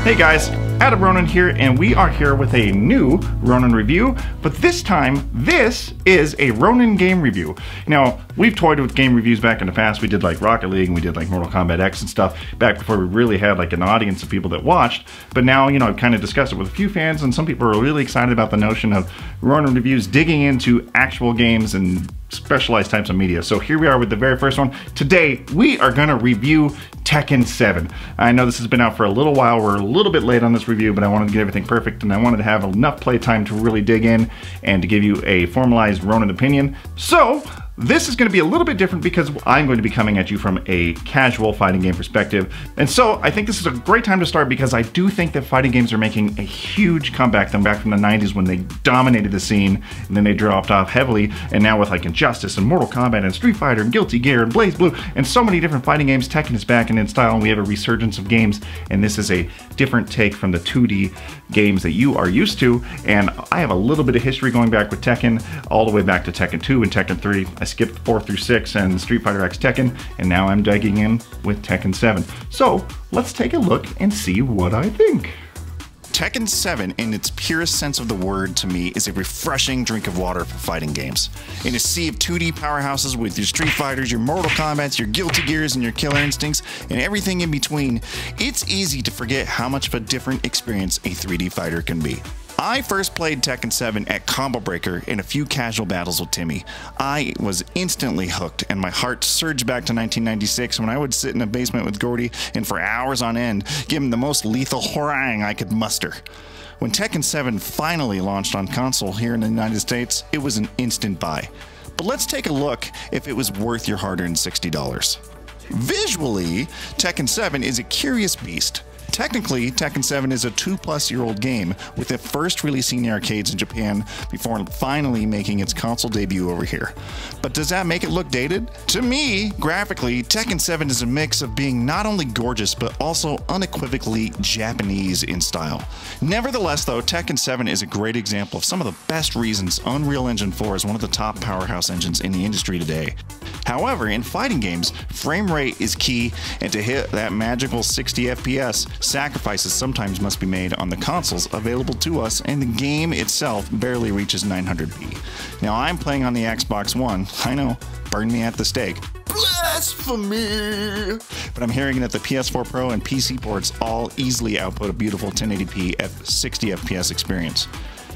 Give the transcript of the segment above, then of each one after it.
Hey guys, Adam Ronin here, and we are here with a new Ronin review, but this time, this is a Ronin game review. Now, we've toyed with game reviews back in the past. We did like Rocket League, and we did like Mortal Kombat X and stuff back before we really had like an audience of people that watched, but now, you know, I've kind of discussed it with a few fans, and some people are really excited about the notion of Ronin reviews digging into actual games and specialized types of media. So here we are with the very first one. Today, we are going to review Tekken 7. I know this has been out for a little while. We're a little bit late on this review, but I wanted to get everything perfect, and I wanted to have enough playtime to really dig in and to give you a formalized Ronin opinion. So this is going to be a little bit different because I'm going to be coming at you from a casual fighting game perspective. And so I think this is a great time to start because I do think that fighting games are making a huge comeback. Them back from the 90s when they dominated the scene, and then they dropped off heavily. And now with like Injustice and Mortal Kombat and Street Fighter and Guilty Gear and BlazBlue and so many different fighting games, Tekken is back and in style, and we have a resurgence of games. And this is a different take from the 2D games that you are used to. And I have a little bit of history going back with Tekken, all the way back to Tekken 2 and Tekken 3. I skipped 4 through 6 and Street Fighter X Tekken, and now I'm digging in with Tekken 7. So let's take a look and see what I think. Tekken 7, in its purest sense of the word, to me, is a refreshing drink of water for fighting games. In a sea of 2D powerhouses with your Street Fighters, your Mortal Kombats, your Guilty Gears, and your Killer Instincts, and everything in between, it's easy to forget how much of a different experience a 3D fighter can be. I first played Tekken 7 at Combo Breaker in a few casual battles with Timmy. I was instantly hooked, and my heart surged back to 1996 when I would sit in a basement with Gordy and for hours on end give him the most lethal harangue I could muster. When Tekken 7 finally launched on console here in the United States, it was an instant buy. But let's take a look if it was worth your hard-earned $60. Visually, Tekken 7 is a curious beast. Technically, Tekken 7 is a 2-plus-year-old game, with it first releasing in the arcades in Japan before finally making its console debut over here. But does that make it look dated? To me, graphically, Tekken 7 is a mix of being not only gorgeous, but also unequivocally Japanese in style. Nevertheless, though, Tekken 7 is a great example of some of the best reasons Unreal Engine 4 is one of the top powerhouse engines in the industry today. However, in fighting games, frame rate is key, and to hit that magical 60 FPS, sacrifices sometimes must be made on the consoles available to us, and the game itself barely reaches 900p. Now, I'm playing on the Xbox One. I know, burn me at the stake. Blasphemy! But I'm hearing that the PS4 Pro and PC ports all easily output a beautiful 1080p 60 FPS experience.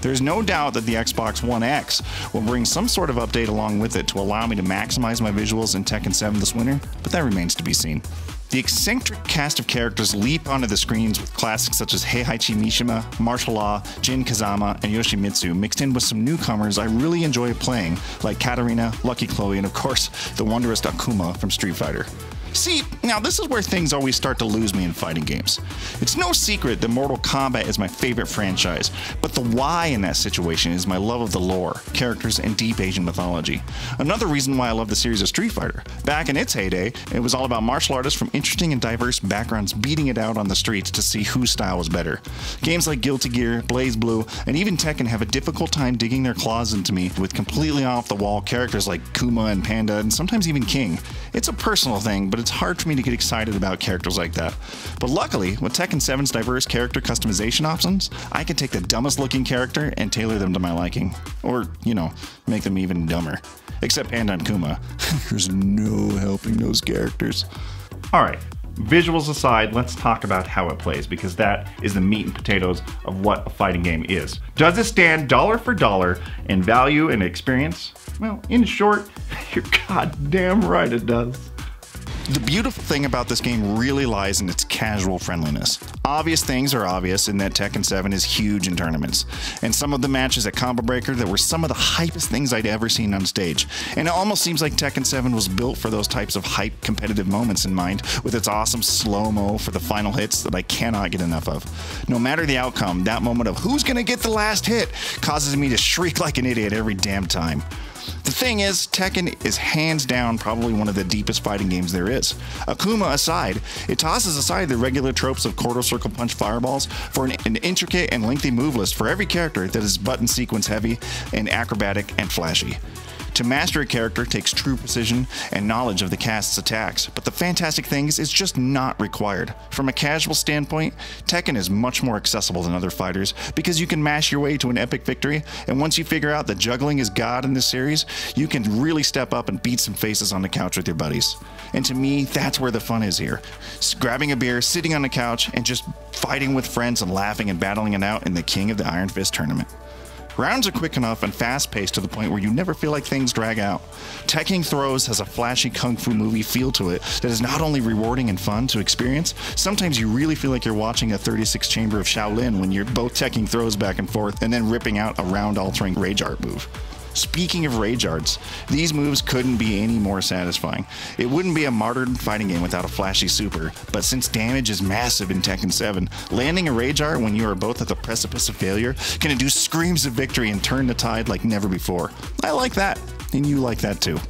There's no doubt that the Xbox One X will bring some sort of update along with it to allow me to maximize my visuals in Tekken 7 this winter, but that remains to be seen. The eccentric cast of characters leap onto the screens with classics such as Heihachi Mishima, Martial Law, Jin Kazama, and Yoshimitsu, mixed in with some newcomers I really enjoy playing, like Katarina, Lucky Chloe, and of course, the wondrous Akuma from Street Fighter. See, now this is where things always start to lose me in fighting games. It's no secret that Mortal Kombat is my favorite franchise, but the why in that situation is my love of the lore, characters, and deep Asian mythology. Another reason why I love the series of Street Fighter. Back in its heyday, it was all about martial artists from interesting and diverse backgrounds beating it out on the streets to see whose style was better. Games like Guilty Gear, BlazBlue, and even Tekken have a difficult time digging their claws into me with completely off-the-wall characters like Kuma and Panda, and sometimes even King. It's a personal thing, but it's hard for me to get excited about characters like that. But luckily, with Tekken 7's diverse character customization options, I can take the dumbest looking character and tailor them to my liking. Or, you know, make them even dumber. Except Panda and Kuma. There's no helping those characters. Alright, visuals aside, let's talk about how it plays, because that is the meat and potatoes of what a fighting game is. Does it stand dollar for dollar in value and experience? Well, in short, you're goddamn right it does. The beautiful thing about this game really lies in its casual friendliness. Obvious things are obvious in that Tekken 7 is huge in tournaments, and some of the matches at Combo Breaker that were some of the hypest things I'd ever seen on stage. And it almost seems like Tekken 7 was built for those types of hype competitive moments in mind, with its awesome slow-mo for the final hits that I cannot get enough of. No matter the outcome, that moment of who's gonna get the last hit causes me to shriek like an idiot every damn time. The thing is, Tekken is hands down probably one of the deepest fighting games there is. Akuma aside, it tosses aside the regular tropes of quarter circle punch fireballs for an intricate and lengthy move list for every character that is button sequence heavy and acrobatic and flashy. To master a character takes true precision and knowledge of the cast's attacks, but the fantastic thing is it's just not required. From a casual standpoint, Tekken is much more accessible than other fighters because you can mash your way to an epic victory, and once you figure out that juggling is God in this series, you can really step up and beat some faces on the couch with your buddies. And to me, that's where the fun is here. Grabbing a beer, sitting on the couch, and just fighting with friends and laughing and battling it out in the King of the Iron Fist tournament. Rounds are quick enough and fast-paced to the point where you never feel like things drag out. Tekken Throws has a flashy kung fu movie feel to it that is not only rewarding and fun to experience, sometimes you really feel like you're watching a 36 Chamber of Shaolin when you're both Tekken throws back and forth and then ripping out a round-altering rage art move. Speaking of rage arts, these moves couldn't be any more satisfying. It wouldn't be a modern fighting game without a flashy super, but since damage is massive in Tekken 7, landing a rage art when you are both at the precipice of failure can induce screams of victory and turn the tide like never before. I like that, and you like that too.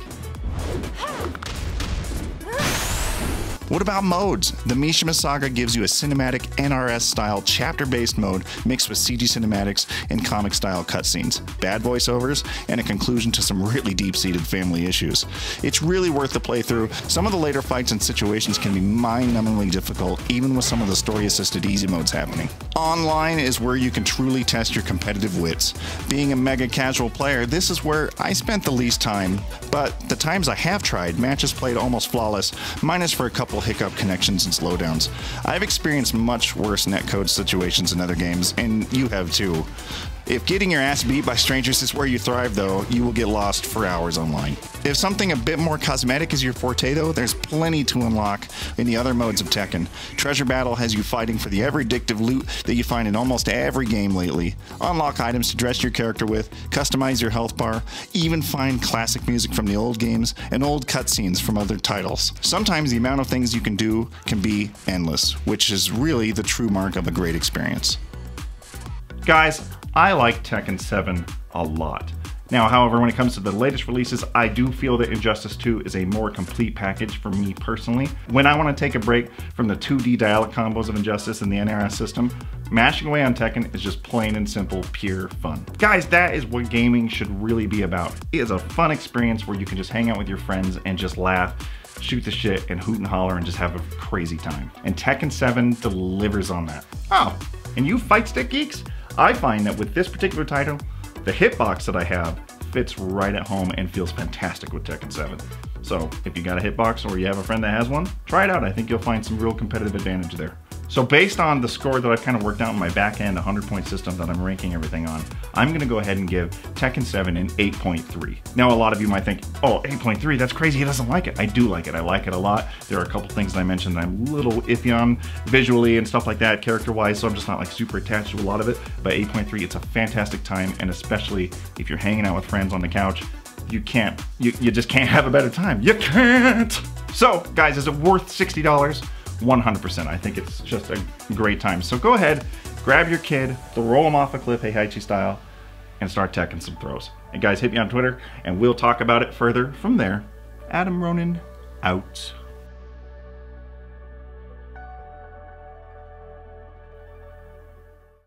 What about modes? The Mishima Saga gives you a cinematic NRS-style chapter-based mode mixed with CG cinematics and comic-style cutscenes, bad voiceovers, and a conclusion to some really deep-seated family issues. It's really worth the playthrough. Some of the later fights and situations can be mind-numbingly difficult, even with some of the story-assisted easy modes happening. Online is where you can truly test your competitive wits. Being a mega casual player, this is where I spent the least time, but the times I have tried, matches played almost flawless, minus for a couple hiccup connections and slowdowns. I've experienced much worse netcode situations in other games, and you have too. If getting your ass beat by strangers is where you thrive though, you will get lost for hours online. If something a bit more cosmetic is your forte though, there's plenty to unlock in the other modes of Tekken. Treasure Battle has you fighting for the ever addictive loot that you find in almost every game lately. Unlock items to dress your character with, customize your health bar, even find classic music from the old games and old cutscenes from other titles. Sometimes the amount of things you can do can be endless, which is really the true mark of a great experience. Guys, I like Tekken 7 a lot. Now, however, when it comes to the latest releases, I do feel that Injustice 2 is a more complete package for me personally. When I want to take a break from the 2D dialect combos of Injustice and the NRS system, mashing away on Tekken is just plain and simple, pure fun. Guys, that is what gaming should really be about. It is a fun experience where you can just hang out with your friends and just laugh, shoot the shit, and hoot and holler and just have a crazy time. And Tekken 7 delivers on that. Oh, and you fight stick geeks? I find that with this particular title, the hitbox that I have fits right at home and feels fantastic with Tekken 7. So if you got a hitbox or you have a friend that has one, try it out. I think you'll find some real competitive advantage there. So based on the score that I've kind of worked out in my back end 100-point system that I'm ranking everything on, I'm going to go ahead and give Tekken 7 an 8.3. Now a lot of you might think, oh, 8.3, that's crazy, he doesn't like it. I do like it. I like it a lot. There are a couple things that I mentioned that I'm a little iffy on visually and stuff like that, character-wise, so I'm just not like super attached to a lot of it. But 8.3, it's a fantastic time, and especially if you're hanging out with friends on the couch, you just can't have a better time. You can't! So, guys, is it worth $60? 100%. I think it's just a great time. So go ahead, grab your kid, throw him off a cliff, Heihachi style, and start teching some throws. And guys, hit me on Twitter, and we'll talk about it further from there. Adam Ronin, out.